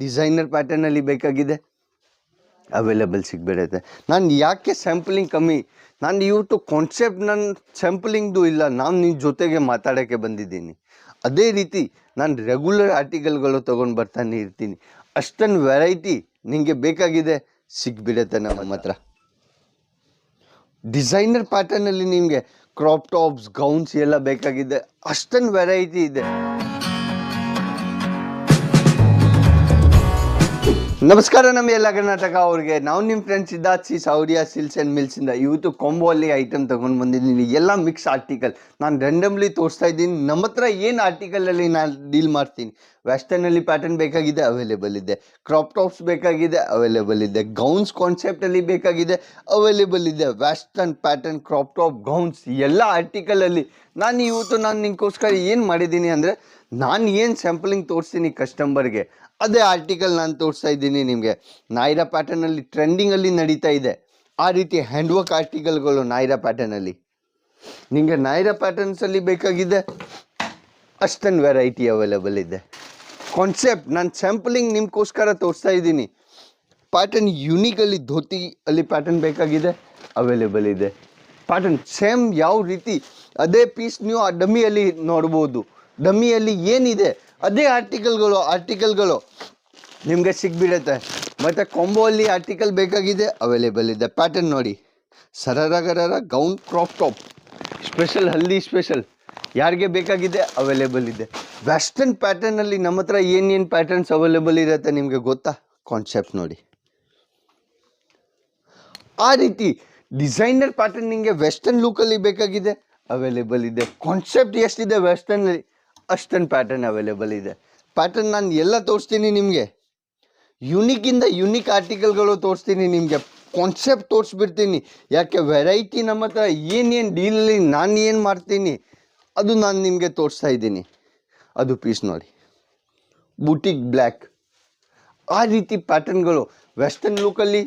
Designer ಪ್ಯಾಟರ್ನಲ್ಲಿ ಬೇಕಾಗಿದೆ available ಸಿಗ್ಬಿಡುತ್ತೆ. ನಾನು ಯಾಕೆ ಸ್ಯಾಂಪಲಿಂಗ್ ಕಮ್ಮಿ, ನಾನು ಇವತ್ತು ಕಾನ್ಸೆಪ್ಟ್ ನನ್ನ ಸ್ಯಾಂಪಲಿಂಗ್ದು ಇಲ್ಲ, ನಾನು ನಿಮ್ಮ ಜೊತೆಗೆ ಮಾತಾಡೋಕ್ಕೆ ಬಂದಿದ್ದೀನಿ. ಅದೇ ರೀತಿ ನಾನು ರೆಗ್ಯುಲರ್ ಆರ್ಟಿಕಲ್ಗಳು ತೊಗೊಂಡು ಬರ್ತಾನೆ ಇರ್ತೀನಿ. ಅಷ್ಟೊಂದು ವೆರೈಟಿ ನಿಮಗೆ ಬೇಕಾಗಿದೆ ಸಿಗ್ಬಿಡುತ್ತೆ ನಮ್ಮ ಹತ್ರ. ಡಿಸೈನರ್ ಪ್ಯಾಟರ್ನಲ್ಲಿ ನಿಮಗೆ ಕ್ರಾಪ್ ಟಾಪ್ಸ್, ಗೌನ್ಸ್ ಎಲ್ಲ ಬೇಕಾಗಿದೆ, ಅಷ್ಟೊಂದು ವೆರೈಟಿ ಇದೆ. ನಮಸ್ಕಾರ ನಮ್ಮ ಎಲ್ಲ ಕರ್ನಾಟಕ ಅವ್ರಿಗೆ. ನಾವು ನಿಮ್ಮ friends Siddharth C Saurya silks and ಮಿಲ್ಸಿಂದ ಇವತ್ತು ಕಾಂಬೋ ಅಲ್ಲಿ ಐಟಮ್ ತೊಗೊಂಡು ಬಂದಿದ್ದೀನಿ. ಎಲ್ಲ ಮಿಕ್ಸ್ ಆರ್ಟಿಕಲ್ ನಾನು ರ್ಯಾಂಡಮ್ಲಿ ತೋರಿಸ್ತಾ ಇದ್ದೀನಿ. ನಮ್ಮ ಹತ್ರ ಏನು ಆರ್ಟಿಕಲಲ್ಲಿ ನಾನು ಡೀಲ್ ಮಾಡ್ತೀನಿ. ವೆಸ್ಟರ್ನಲ್ಲಿ ಪ್ಯಾಟರ್ನ್ ಬೇಕಾಗಿದೆ ಅವೈಲೇಬಲ್ ಇದೆ, ಕ್ರಾಪ್ ಟಾಪ್ಸ್ ಬೇಕಾಗಿದೆ ಅವೈಲೇಬಲ್ ಇದೆ, ಗೌನ್ಸ್ ಕಾನ್ಸೆಪ್ಟಲ್ಲಿ ಬೇಕಾಗಿದೆ ಅವೈಲೇಬಲ್ ಇದೆ. Western pattern crop top gowns ಎಲ್ಲ ಆರ್ಟಿಕಲಲ್ಲಿ ನಾನು ನಿಮಗೋಸ್ಕರ ಏನು ಮಾಡಿದ್ದೀನಿ ಅಂದರೆ, ನಾನು ಏನು ಸ್ಯಾಂಪಲಿಂಗ್ ತೋರಿಸ್ತೀನಿ ಕಸ್ಟಮರ್ಗೆ ಅದೇ ಆರ್ಟಿಕಲ್ ನಾನು ತೋರಿಸ್ತಾ ಇದ್ದೀನಿ ನಿಮಗೆ. ನಾಯ್ರಾ ಪ್ಯಾಟರ್ನಲ್ಲಿ ಟ್ರೆಂಡಿಂಗಲ್ಲಿ ನಡೀತಾ ಇದೆ ಆ ರೀತಿ ಹ್ಯಾಂಡ್ವರ್ಕ್ ಆರ್ಟಿಕಲ್ಗಳು ನಾಯ್ರಾ ಪ್ಯಾಟರ್ನಲ್ಲಿ. ನಿಮಗೆ ನಾಯ್ರಾ ಪ್ಯಾಟರ್ನ್ಸಲ್ಲಿ ಬೇಕಾಗಿದೆ ಅಷ್ಟೊಂದು ವೆರೈಟಿ ಅವೈಲೇಬಲ್ ಇದೆ. ಕಾನ್ಸೆಪ್ಟ್ ನಾನು ಸ್ಯಾಂಪಲಿಂಗ್ ನಿಮಗೋಸ್ಕರ ತೋರಿಸ್ತಾ ಇದ್ದೀನಿ. ಪ್ಯಾಟರ್ನ್ ಯೂನಿಕಲ್ಲಿ ಧೋತಿ ಅಲ್ಲಿ ಪ್ಯಾಟರ್ನ್ ಬೇಕಾಗಿದೆ ಅವೈಲೇಬಲ್ ಇದೆ. ಪ್ಯಾಟರ್ನ್ ಸೇಮ್ ಯಾವ ರೀತಿ ಅದೇ ಪೀಸ್ ನೀವು ಆ ಡಮ್ಮಿಯಲ್ಲಿ ನೋಡ್ಬೋದು. ಡಮ್ಮಿಯಲ್ಲಿ ಏನಿದೆ ಅದೇ ಆರ್ಟಿಕಲ್ಗಳು ನಿಮಗೆ ಸಿಗ್ಬಿಡುತ್ತೆ. ಮತ್ತು ಕಾಂಬೋ ಅಲ್ಲಿ ಆರ್ಟಿಕಲ್ ಬೇಕಾಗಿದೆ ಅವೈಲೇಬಲ್ ಇದೆ. ಪ್ಯಾಟರ್ನ್ ನೋಡಿ, ಸರರಗರರ ಗೌನ್ ಕ್ರಾಪ್ ಟಾಪ್ ಸ್ಪೆಷಲ್, ಹಲ್ದಿ ಸ್ಪೆಷಲ್, ಯಾರಿಗೆ ಬೇಕಾಗಿದೆ ಅವೈಲೇಬಲ್ ಇದೆ. ವೆಸ್ಟರ್ನ್ ಪ್ಯಾಟರ್ನಲ್ಲಿ ನಮ್ಮ ಹತ್ರ ಏನೇನು ಪ್ಯಾಟರ್ನ್ಸ್ ಅವೈಲೇಬಲ್ ಇರುತ್ತೆ ನಿಮಗೆ ಗೊತ್ತಾ? ಕಾನ್ಸೆಪ್ಟ್ ನೋಡಿ. ಆ ರೀತಿ ಡಿಸೈನರ್ ಪ್ಯಾಟರ್ನ್ ನಿಮಗೆ ವೆಸ್ಟರ್ನ್ ಲುಕ್ಕಲ್ಲಿ ಬೇಕಾಗಿದೆ ಅವೈಲೇಬಲ್ ಇದೆ. ಕಾನ್ಸೆಪ್ಟ್ ಎಷ್ಟಿದೆ ವೆಸ್ಟರ್ನಲ್ಲಿ ಅಷ್ಟೊಂದು ಪ್ಯಾಟರ್ನ್ ಅವೈಲೇಬಲ್ ಇದೆ. ಪ್ಯಾಟರ್ನ್ ನಾನು ಎಲ್ಲ ತೋರಿಸ್ತೀನಿ ನಿಮಗೆ. ಯೂನಿಕ್ಕಿಂದ ಯೂನಿಕ್ ಆರ್ಟಿಕಲ್ಗಳು ತೋರಿಸ್ತೀನಿ ನಿಮಗೆ. ಕಾನ್ಸೆಪ್ಟ್ ತೋರಿಸ್ಬಿಡ್ತೀನಿ. ಯಾಕೆ ವೆರೈಟಿ ನಮ್ಮ ಹತ್ರ ಏನೇನು ಡೀಲಲ್ಲಿ ನಾನು ಏನು ಮಾಡ್ತೀನಿ ಅದು ನಾನು ನಿಮಗೆ ತೋರಿಸ್ತಾ ಇದ್ದೀನಿ. ಅದು ಪೀಸ್ ನೋಡಿ, ಬೂಟಿಕ್ ಬ್ಲ್ಯಾಕ್, ಆ ರೀತಿ ಪ್ಯಾಟರ್ನ್ಗಳು ವೆಸ್ಟರ್ನ್ ಲುಕ್ಕಲ್ಲಿ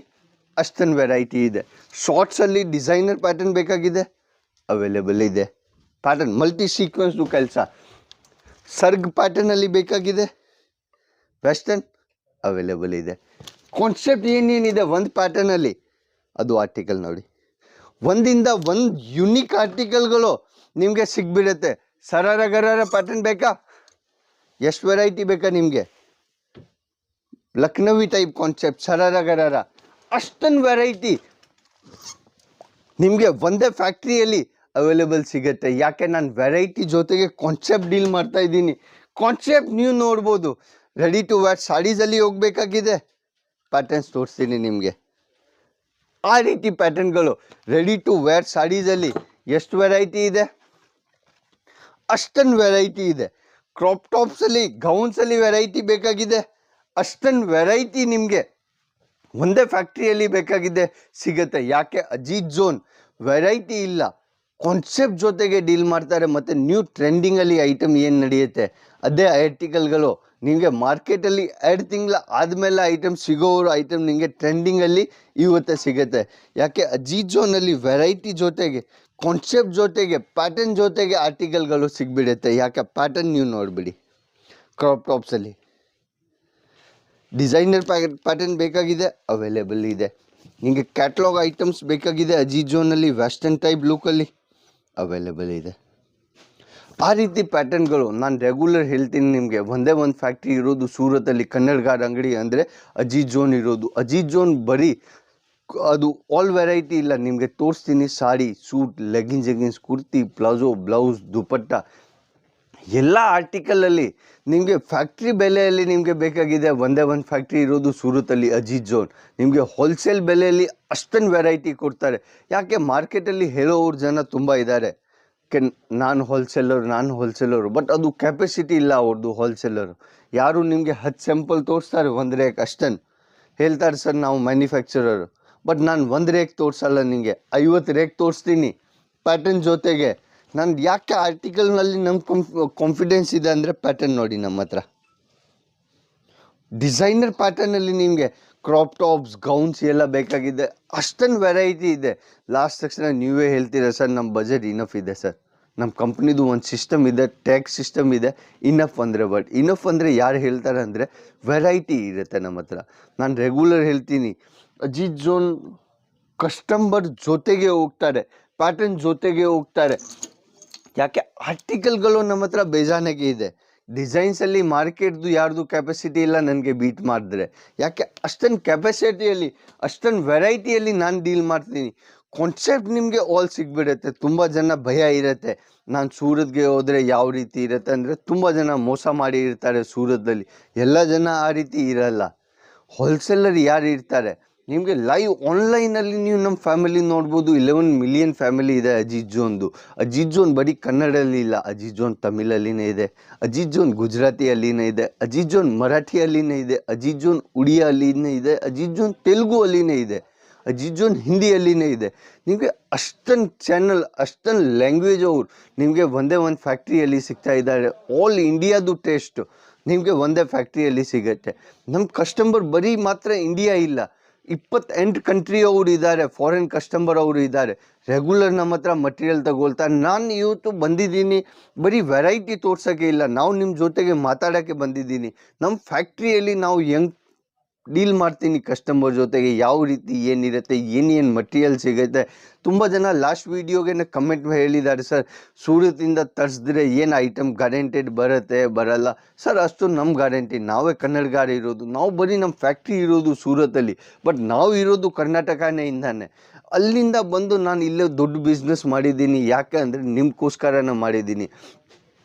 ಅಷ್ಟೊಂದು ವೆರೈಟಿ ಇದೆ. ಶಾರ್ಟ್ಸಲ್ಲಿ ಡಿಸೈನರ್ ಪ್ಯಾಟರ್ನ್ ಬೇಕಾಗಿದೆ ಅವೈಲೇಬಲ್ ಇದೆ. ಪ್ಯಾಟರ್ನ್ ಮಲ್ಟಿ ಸೀಕ್ವೆನ್ಸ್ದು ಕೆಲಸ, ಸರ್ಗ್ ಪ್ಯಾಟರ್ನಲ್ಲಿ ಬೇಕಾಗಿದೆ ವೆಸ್ಟರ್ನ್ ಅವೈಲೇಬಲ್ ಇದೆ. ಕಾನ್ಸೆಪ್ಟ್ ಏನೇನಿದೆ ಒಂದು ಪ್ಯಾಟರ್ನಲ್ಲಿ ಅದು ಆರ್ಟಿಕಲ್ ನೋಡಿ. ಒಂದಿಂದ ಒಂದು ಯುನಿಕ್ ಆರ್ಟಿಕಲ್ಗಳು ನಿಮಗೆ ಸಿಗ್ಬಿಡುತ್ತೆ. ಸರರಗರರ ಪ್ಯಾಟರ್ನ್ ಬೇಕಾ? ಎಷ್ಟು ವೆರೈಟಿ ಬೇಕಾ ನಿಮಗೆ? ಲಕ್ನವಿ ಟೈಪ್ ಕಾನ್ಸೆಪ್ಟ್ ಸರರಗರರ ಅಷ್ಟೊಂದು ವೆರೈಟಿ ನಿಮಗೆ ಒಂದೇ ಫ್ಯಾಕ್ಟ್ರಿಯಲ್ಲಿ ಅವೈಲೇಬಲ್ ಸಿಗುತ್ತೆ. ಯಾಕೆ ನಾನು ವೆರೈಟಿ ಜೊತೆಗೆ ಕಾನ್ಸೆಪ್ಟ್ ಡೀಲ್ ಮಾಡ್ತಾ ಇದ್ದೀನಿ. ಕಾನ್ಸೆಪ್ಟ್ ನೀವು ನೋಡ್ಬೋದು. ರೆಡಿ ಟು ವೇರ್ ಸಾಡೀಸಲ್ಲಿ ಹೋಗಬೇಕಾಗಿದೆ ಪ್ಯಾಟರ್ನ್ಸ್ ತೋರಿಸ್ತೀನಿ ನಿಮಗೆ. ಆ ರೀತಿ ಪ್ಯಾಟರ್ನ್ಗಳು ರೆಡಿ ಟು ವೇರ್ ಸಾಡೀಸಲ್ಲಿ ಎಷ್ಟು ವೆರೈಟಿ ಇದೆ ಅಷ್ಟೊಂದು ವೆರೈಟಿ ಇದೆ. ಕ್ರಾಪ್ ಟಾಪ್ಸಲ್ಲಿ ಗೌನ್ಸಲ್ಲಿ ವೆರೈಟಿ ಬೇಕಾಗಿದೆ ಅಷ್ಟೊಂದು ವೆರೈಟಿ ನಿಮಗೆ ಒಂದೇ ಫ್ಯಾಕ್ಟ್ರಿಯಲ್ಲಿ ಬೇಕಾಗಿದೆ ಸಿಗುತ್ತೆ. ಯಾಕೆ? ಅಜಿತ್ ಜೋನ್ ವೆರೈಟಿ ಇಲ್ಲ, ಕಾನ್ಸೆಪ್ಟ್ ಜೊತೆಗೆ ಡೀಲ್ ಮಾಡ್ತಾರೆ. ಮತ್ತು ನ್ಯೂ ಟ್ರೆಂಡಿಂಗಲ್ಲಿ ಐಟಮ್ ಏನು ನಡೆಯುತ್ತೆ ಅದೇ ಆರ್ಟಿಕಲ್ಗಳು ನಿಮಗೆ ಮಾರ್ಕೆಟಲ್ಲಿ 2 ತಿಂಗಳ ಆದಮೇಲೆ ಐಟಮ್ ಸಿಗೋರು ಐಟಮ್ ನಿಮಗೆ ಟ್ರೆಂಡಿಂಗಲ್ಲಿ ಇವತ್ತೇ ಸಿಗುತ್ತೆ. ಯಾಕೆ? ಅಜಿತ್ ಜೋನಲ್ಲಿ ವೆರೈಟಿ ಜೊತೆಗೆ ಕಾನ್ಸೆಪ್ಟ್ ಜೊತೆಗೆ ಪ್ಯಾಟರ್ನ್ ಜೊತೆಗೆ ಆರ್ಟಿಕಲ್ಗಳು ಸಿಗ್ಬಿಡುತ್ತೆ. ಯಾಕೆ? ಪ್ಯಾಟರ್ನ್ ನೀವು ನೋಡಿಬಿಡಿ. ಕ್ರಾಪ್ ಟಾಪ್ಸಲ್ಲಿ ಡಿಸೈನರ್ ಪ್ಯಾಟರ್ನ್ ಬೇಕಾಗಿದೆ ಅವೈಲೇಬಲ್ ಇದೆ. ನಿಮಗೆ ಕ್ಯಾಟ್ಲಾಗ್ ಐಟಮ್ಸ್ ಬೇಕಾಗಿದೆ ಅಜಿತ್ ಜೋನಲ್ಲಿ ವೆಸ್ಟರ್ನ್ ಟೈಪ್ ಲುಕ್ಕಲ್ಲಿ ಅವೈಲೇಬಲ್ ಇದೆ. ಆ ರೀತಿ ಪ್ಯಾಟರ್ನ್ಗಳು ನಾನು ರೆಗ್ಯುಲರ್ ಹೇಳ್ತೀನಿ ನಿಮಗೆ. ಒಂದೇ ಒಂದು ಫ್ಯಾಕ್ಟ್ರಿ ಇರೋದು ಸೂರತಲ್ಲಿ, ಕನ್ನಡಗಾರ್ ಅಂಗಡಿ ಅಂದರೆ ಅಜಿತ್ ಜೋನ್ ಇರೋದು. ಅಜಿತ್ ಜೋನ್ ಬರೀ ಅದು ಆಲ್ ವೆರೈಟಿ ಇಲ್ಲ, ನಿಮಗೆ ತೋರಿಸ್ತೀನಿ. Sari, suit, leggings, kurti, palazzo, blouse, dupatta ಎಲ್ಲ ಆರ್ಟಿಕಲಲ್ಲಿ ನಿಮಗೆ ಫ್ಯಾಕ್ಟ್ರಿ ಬೆಲೆಯಲ್ಲಿ ನಿಮಗೆ ಬೇಕಾಗಿದೆ. ಒಂದೇ ಒಂದು ಫ್ಯಾಕ್ಟ್ರಿ ಇರೋದು ಸೂರತಲ್ಲಿ ಅಜಿತ್ ಜೋನ್. ನಿಮಗೆ ಹೋಲ್ಸೇಲ್ ಬೆಲೆಯಲ್ಲಿ ಅಷ್ಟೊಂದು ವೆರೈಟಿ ಕೊಡ್ತಾರೆ. ಯಾಕೆ? ಮಾರ್ಕೆಟಲ್ಲಿ ಹೇಳೋರು ಜನ ತುಂಬ ಇದ್ದಾರೆ, ನಾನು ಹೋಲ್ಸೇಲರು, ಬಟ್ ಅದು ಕೆಪಾಸಿಟಿ ಇಲ್ಲ ಅವ್ರದ್ದು. ಹೋಲ್ಸೇಲರು ಯಾರು ನಿಮಗೆ 10 ಸ್ಯಾಂಪಲ್ ತೋರಿಸ್ತಾರೆ, 1 ರೇಕ್ ಅಷ್ಟನ್ನು ಹೇಳ್ತಾರೆ ಸರ್ ನಾವು ಮ್ಯಾನುಫ್ಯಾಕ್ಚರರು. ಬಟ್ ನಾನು 1 ರೇಕ್ ತೋರಿಸಲ್ಲ, ನಿಮಗೆ 50 ರೇಕ್ ತೋರಿಸ್ತೀನಿ ಪ್ಯಾಟರ್ನ್ ಜೊತೆಗೆ. ನಾನು ಯಾಕೆ ಆರ್ಟಿಕಲ್ನಲ್ಲಿ ನಮ್ಮ ಕಾನ್ಫಿಡೆನ್ಸ್ ಇದೆ ಅಂದರೆ ಪ್ಯಾಟರ್ನ್ ನೋಡಿ. ನಮ್ಮ ಹತ್ರ ಡಿಸೈನರ್ ಪ್ಯಾಟರ್ನಲ್ಲಿ ನಿಮಗೆ ಕ್ರಾಪ್ ಟಾಪ್ಸ್, ಗೌನ್ಸ್ ಎಲ್ಲ ಬೇಕಾಗಿದೆ ಅಷ್ಟೊಂದು ವೆರೈಟಿ ಇದೆ. ಲಾಸ್ಟ್ ತಕ್ಷಣ ನೀವೇ ಹೇಳ್ತೀರಾ ಸರ್ ನಮ್ಮ ಬಜೆಟ್ ಇನಫ್ ಇದೆ ಸರ್, ನಮ್ಮ ಕಂಪ್ನಿದು ಒಂದು ಸಿಸ್ಟಮ್ ಇದೆ, ಟ್ಯಾಕ್ಸ್ ಸಿಸ್ಟಮ್ ಇದೆ. ಇನಫ್ ಅಂದರೆ ಇನಫ್ ಅಂದರೆ ಯಾರು ಹೇಳ್ತಾರೆ ಅಂದರೆ ವೆರೈಟಿ ಇರುತ್ತೆ ನಮ್ಮ ಹತ್ರ. ನಾನು ರೆಗ್ಯುಲರ್ ಹೇಳ್ತೀನಿ, ಅಜಿತ್ ಜೋನ್ ಕಸ್ಟಮರ್ ಜೊತೆಗೆ ಹೋಗ್ತಾರೆ, ಪ್ಯಾಟರ್ನ್ ಜೊತೆಗೆ ಹೋಗ್ತಾರೆ. ಯಾಕೆ ಆರ್ಟಿಕಲ್ಗಳು ನಮ್ಮ ಹತ್ರ ಬೇಜಾನಾಗೆ ಇದೆ. ಡಿಸೈನ್ಸಲ್ಲಿ ಮಾರ್ಕೆಟ್ದು ಯಾರ್ದು ಕೆಪಾಸಿಟಿ ಇಲ್ಲ ನನಗೆ ಬೀಟ್ ಮಾಡಿದ್ರೆ. ಯಾಕೆ ಅಷ್ಟೊಂದು ಕೆಪಾಸಿಟಿಯಲ್ಲಿ ಅಷ್ಟೊಂದು ವೆರೈಟಿಯಲ್ಲಿ ನಾನು ಡೀಲ್ ಮಾಡ್ತೀನಿ. ಕಾನ್ಸೆಪ್ಟ್ ನಿಮಗೆ ಆಲ್ ಸಿಗ್ಬಿಡುತ್ತೆ. ತುಂಬ ಜನ ಭಯ ಇರುತ್ತೆ, ನಾನು ಸೂರತ್ಗೆ ಹೋದರೆ ಯಾವ ರೀತಿ ಇರುತ್ತೆ ಅಂದರೆ ತುಂಬ ಜನ ಮೋಸ ಮಾಡಿ ಇರ್ತಾರೆ ಸೂರತ್ದಲ್ಲಿ. ಎಲ್ಲ ಜನ ಆ ರೀತಿ ಇರಲ್ಲ. ಹೋಲ್ಸೇಲರ್ ಯಾರು ಇರ್ತಾರೆ, ನಿಮಗೆ ಲೈವ್ ಆನ್ಲೈನಲ್ಲಿ ನೀವು ನಮ್ಮ ಫ್ಯಾಮಿಲಿ ನೋಡ್ಬೋದು. 11 ಮಿಲಿಯನ್ ಫ್ಯಾಮಿಲಿ ಇದೆ ಅಜಿತ್ ಜೋನ್ದು. ಅಜಿತ್ ಜೋನ್ ಬರೀ ಕನ್ನಡಲ್ಲಿ ಇಲ್ಲ, ಅಜಿತ್ ಜೋನ್ ತಮಿಳಲ್ಲಿನೇ ಇದೆ, ಅಜಿತ್ ಜೋನ್ ಗುಜರಾತಿಯಲ್ಲಿನೇ ಇದೆ, ಅಜಿತ್ ಜೋನ್ ಮರಾಠಿಯಲ್ಲಿನೇ ಇದೆ, ಅಜಿತ್ ಜೋನ್ ಉಡಿಯಾ ಅಲ್ಲಿನೇ ಇದೆ, ಅಜಿತ್ ಜೋನ್ ತೆಲುಗು ಅಲ್ಲಿನೇ ಇದೆ, ಅಜಿತ್ ಜೋನ್ ಹಿಂದಿಯಲ್ಲಿನೇ ಇದೆ. ನಿಮಗೆ ಅಷ್ಟೊಂದು ಚಾನಲ್, ಅಷ್ಟೊಂದು ಲ್ಯಾಂಗ್ವೇಜ್ ಅವ್ರು ನಿಮಗೆ ಒಂದೇ ಒಂದು ಫ್ಯಾಕ್ಟ್ರಿಯಲ್ಲಿ ಸಿಗ್ತಾ ಇದ್ದಾರೆ. ಆಲ್ ಇಂಡಿಯಾದು ಟೇಸ್ಟು ನಿಮಗೆ ಒಂದೇ ಫ್ಯಾಕ್ಟ್ರಿಯಲ್ಲಿ ಸಿಗುತ್ತೆ. ನಮ್ಮ ಕಸ್ಟಮರ್ ಬರೀ ಮಾತ್ರ ಇಂಡಿಯಾ ಇಲ್ಲ, 28 ಕಂಟ್ರಿ ಅವರು ಇದ್ದಾರೆ, ಫಾರಿನ್ ಕಸ್ಟಮರ್ ಅವರು ಇದ್ದಾರೆ. ರೆಗ್ಯುಲರ್ ನಮ್ಮ ಹತ್ರ ಮಟೀರಿಯಲ್ ತಗೊಳ್ತಾರೆ. ನಾನು ಇವತ್ತು ಬಂದಿದ್ದೀನಿ ಬರೀ ವೆರೈಟಿ ತೋರ್ಸೋಕ್ಕೆ ಇಲ್ಲ, ನಾವು ನಿಮ್ಮ ಜೊತೆಗೆ ಮಾತಾಡೋಕ್ಕೆ ಬಂದಿದ್ದೀನಿ. ನಮ್ಮ ಫ್ಯಾಕ್ಟ್ರಿಯಲ್ಲಿ ನಾವು ಹೆಂಗೆ ಡೀಲ್ ಮಾಡ್ತೀನಿ ಕಸ್ಟಮರ್ ಜೊತೆಗೆ, ಯಾವ ರೀತಿ ಏನಿರುತ್ತೆ, ಏನೇನು ಮಟೀರಿಯಲ್ ಸಿಗುತ್ತೆ. ತುಂಬ ಜನ ಲಾಸ್ಟ್ ವೀಡಿಯೋಗೆ ಕಮೆಂಟ್ ಹೇಳಿದ್ದಾರೆ, ಸರ್ ಸೂರತಿಂದ ತರಿಸಿದ್ರೆ ಏನು ಐಟಮ್ ಗ್ಯಾರಂಟೆಡ್ ಬರುತ್ತೆ ಬರಲ್ಲ. ಸರ್ ಅಷ್ಟು ನಮ್ಮ ಗ್ಯಾರಂಟಿ, ನಾವೇ ಕನ್ನಡಗಾರ ಇರೋದು, ನಾವು ಬರೀ ನಮ್ಮ ಫ್ಯಾಕ್ಟ್ರಿ ಇರೋದು ಸೂರತಲ್ಲಿ, ಬಟ್ ನಾವು ಇರೋದು ಕರ್ನಾಟಕನೇ ಇಂದಾನೆ. ಅಲ್ಲಿಂದ ಬಂದು ನಾನು ಇಲ್ಲೇ ದೊಡ್ಡ ಬಿಸ್ನೆಸ್ ಮಾಡಿದ್ದೀನಿ. ಯಾಕೆ ಅಂದರೆ ನಿಮಗೋಸ್ಕರನೇ ಮಾಡಿದ್ದೀನಿ.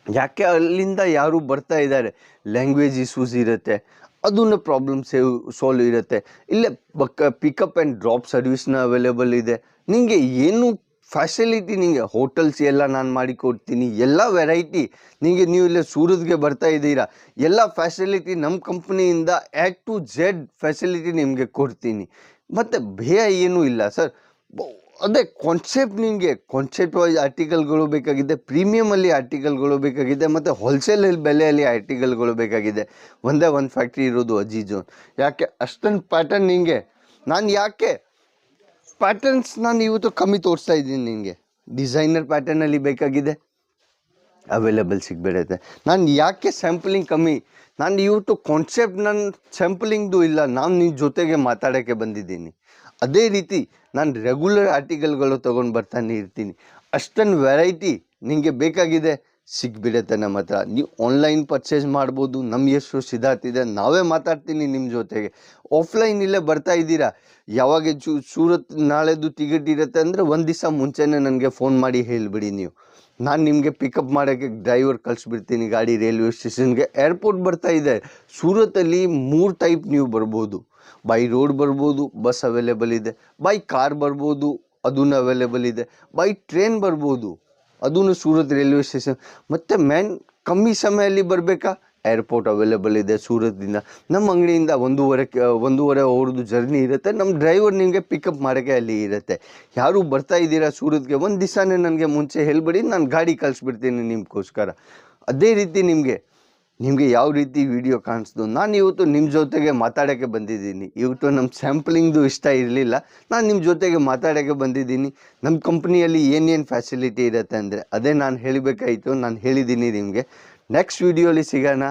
ಯಾಕೆ ಅಲ್ಲಿಂದ ಯಾರು ಬರ್ತಾ ಇದ್ದಾರೆ, ಲ್ಯಾಂಗ್ವೇಜ್ ಇಶ್ಯೂಸ್ ಇರುತ್ತೆ, ಅದನ್ನು ಪ್ರಾಬ್ಲಮ್ ಸಾಲ್ವ್ ಇರುತ್ತೆ. ಇಲ್ಲೇ ಪಿಕಪ್ ಆ್ಯಂಡ್ ಡ್ರಾಪ್ ಸರ್ವಿಸ್ನ ಅವೈಲೇಬಲ್ ಇದೆ. ನಿಮಗೆ ಏನು ಫ್ಯಾಸಿಲಿಟಿ, ನಿಮಗೆ ಹೋಟೆಲ್ಸ್ ಎಲ್ಲ ನಾನು ಮಾಡಿಕೊಡ್ತೀನಿ, ಎಲ್ಲ ವೆರೈಟಿ. ನೀವು ಇಲ್ಲೇ ಸೂರತ್ಗೆ ಬರ್ತಾ ಇದ್ದೀರಾ, ಎಲ್ಲ ಫ್ಯಾಸಿಲಿಟಿ ನಮ್ಮ ಕಂಪ್ನಿಯಿಂದ A to Z ಫ್ಯಾಸಿಲಿಟಿ ನಿಮಗೆ ಕೊಡ್ತೀನಿ. ಮತ್ತು ಭಯ ಏನೂ ಇಲ್ಲ ಸರ್. ಅದೇ ಕಾನ್ಸೆಪ್ಟ್, ನಿಮಗೆ ಕಾನ್ಸೆಪ್ಟ್ ವೈಸ್ ಆರ್ಟಿಕಲ್ಗಳು ಬೇಕಾಗಿದೆ, ಪ್ರೀಮಿಯಮಲ್ಲಿ ಆರ್ಟಿಕಲ್ಗಳು ಬೇಕಾಗಿದೆ, ಮತ್ತು ಹೋಲ್ಸೇಲ್ ಬೆಲೆಯಲ್ಲಿ ಆರ್ಟಿಕಲ್ಗಳು ಬೇಕಾಗಿದೆ. ಒಂದೇ ಒಂದು ಫ್ಯಾಕ್ಟ್ರಿ ಇರೋದು ಅಜಿತ್ ಜೋನ್. ಯಾಕೆ ಅಷ್ಟೊಂದು ಪ್ಯಾಟರ್ನ್ ನಿಮಗೆ ನಾನು ಯಾಕೆ ಪ್ಯಾಟರ್ನ್ಸ್ ನಾನು ಇವತ್ತು ಕಮ್ಮಿ ತೋರಿಸ್ತಾ ಇದ್ದೀನಿ. ನಿಮಗೆ ಡಿಸೈನರ್ ಪ್ಯಾಟರ್ನಲ್ಲಿ ಬೇಕಾಗಿದೆ, ಅವೈಲೇಬಲ್ ಸಿಗ್ಬಿಡುತ್ತೆ. ನಾನು ಯಾಕೆ ಸ್ಯಾಂಪಲಿಂಗ್ ಕಮ್ಮಿ, ನಾನು ಇವತ್ತು ಕಾನ್ಸೆಪ್ಟ್ ನನ್ನ ಸ್ಯಾಂಪಲಿಂಗ್ದು ಇಲ್ಲ, ನಾನು ನಿಮ್ಮ ಜೊತೆಗೆ ಮಾತಾಡೋಕ್ಕೆ ಬಂದಿದ್ದೀನಿ. ಅದೇ ರೀತಿ ನಾನು ರೆಗ್ಯುಲರ್ ಆರ್ಟಿಕಲ್ಗಳು ತೊಗೊಂಡು ಬರ್ತಾನೆ ಇರ್ತೀನಿ. ಅಷ್ಟೊಂದು ವೆರೈಟಿ ನಿಮಗೆ ಬೇಕಾಗಿದೆ ಸಿಗ್ಬಿಡುತ್ತೆ ನಮ್ಮ ಹತ್ರ. ನೀವು ಆನ್ಲೈನ್ ಪರ್ಚೇಸ್ ಮಾಡ್ಬೋದು. ನಮ್ಮ ಎಷ್ಟು ಸಿದ್ಧಾರ್ಥ ಇದೆ, ನಾವೇ ಮಾತಾಡ್ತೀನಿ ನಿಮ್ಮ ಜೊತೆಗೆ. ಆಫ್ಲೈನ್ ಇಲ್ಲೇ ಬರ್ತಾ ಇದ್ದೀರಾ, ಯಾವಾಗ ಸೂರತ್ ನಾಳೆದು ಟಿಕೆಟ್ ಇರುತ್ತೆ ಅಂದರೆ ಒಂದು ದಿವಸ ಮುಂಚೆನೇ ನನಗೆ ಫೋನ್ ಮಾಡಿ ಹೇಳಿಬಿಡಿ ನೀವು. ನಾನು ನಿಮಗೆ ಪಿಕಪ್ ಮಾಡೋಕ್ಕೆ ಡ್ರೈವರ್ ಕಳಿಸ್ಬಿಡ್ತೀನಿ ಗಾಡಿ ರೈಲ್ವೆ ಸ್ಟೇಷನ್ಗೆ. ಏರ್ಪೋರ್ಟ್ ಬರ್ತಾ ಇದೆ ಸೂರತಲ್ಲಿ. 3 ಟೈಪ್ ನೀವು ಬರ್ಬೋದು. ಬೈ ರೋಡ್ ಬರ್ಬೋದು, ಬಸ್ ಅವೈಲೇಬಲ್ ಇದೆ. ಬೈ ಕಾರ್ ಬರ್ಬೋದು, ಅದೂ ಅವೈಲೇಬಲ್ ಇದೆ. ಬೈ ಟ್ರೈನ್ ಬರ್ಬೋದು, ಅದೂ ಸೂರತ್ ರೈಲ್ವೆ ಸ್ಟೇಷನ್. ಮತ್ತು ಕಮ್ಮಿ ಸಮಯದಲ್ಲಿ ಬರಬೇಕಾ, ಏರ್ಪೋರ್ಟ್ ಅವೈಲೇಬಲ್ ಇದೆ ಸೂರತ್ದಿಂದ. ನಮ್ಮ ಅಂಗಡಿಯಿಂದ ಒಂದೂವರೆ ಅವ್ರದ್ದು ಜರ್ನಿ ಇರುತ್ತೆ. ನಮ್ಮ ಡ್ರೈವರ್ ನಿಮಗೆ ಪಿಕಪ್ ಮಾಡೋಕ್ಕೆ ಅಲ್ಲಿ ಇರುತ್ತೆ. ಯಾರು ಬರ್ತಾ ಇದ್ದೀರಾ ಸೂರತ್ಗೆ, ಒಂದು ದಿವಸನೇ ನನಗೆ ಮುಂಚೆ ಹೇಳ್ಬಿಡಿ, ನಾನು ಗಾಡಿ ಕಳಿಸ್ಬಿಡ್ತೀನಿ ನಿಮಗೋಸ್ಕರ. ಅದೇ ರೀತಿ ನಿಮಗೆ ಯಾವ ರೀತಿ ವಿಡಿಯೋ ಕಾಣಿಸ್ದು, ನಾನು ಇವತ್ತು ನಿಮ್ಮ ಜೊತೆಗೆ ಮಾತಾಡೋಕ್ಕೆ ಬಂದಿದ್ದೀನಿ. ಇವತ್ತು ನಮ್ಮ ಸ್ಯಾಂಪ್ಲಿಂಗ್ದು ಇಷ್ಟ ಇರಲಿಲ್ಲ, ನಾನು ನಿಮ್ಮ ಜೊತೆಗೆ ಮಾತಾಡೋಕ್ಕೆ ಬಂದಿದ್ದೀನಿ. ನಮ್ಮ ಕಂಪ್ನಿಯಲ್ಲಿ ಏನೇನು ಫ್ಯಾಸಿಲಿಟಿ ಇರುತ್ತೆ ಅಂದರೆ ಅದೇ ನಾನು ಹೇಳಬೇಕಾಯಿತು, ನಾನು ಹೇಳಿದ್ದೀನಿ ನಿಮಗೆ. ನೆಕ್ಸ್ಟ್ ವಿಡಿಯೋಲಿ ಸಿಗೋಣ.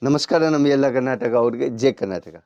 ನಮಸ್ಕಾರ ನಮ್ಮ ಎಲ್ಲ ಕರ್ನಾಟಕ ಅವ್ರಿಗೆ. ಜೈ ಕರ್ನಾಟಕ.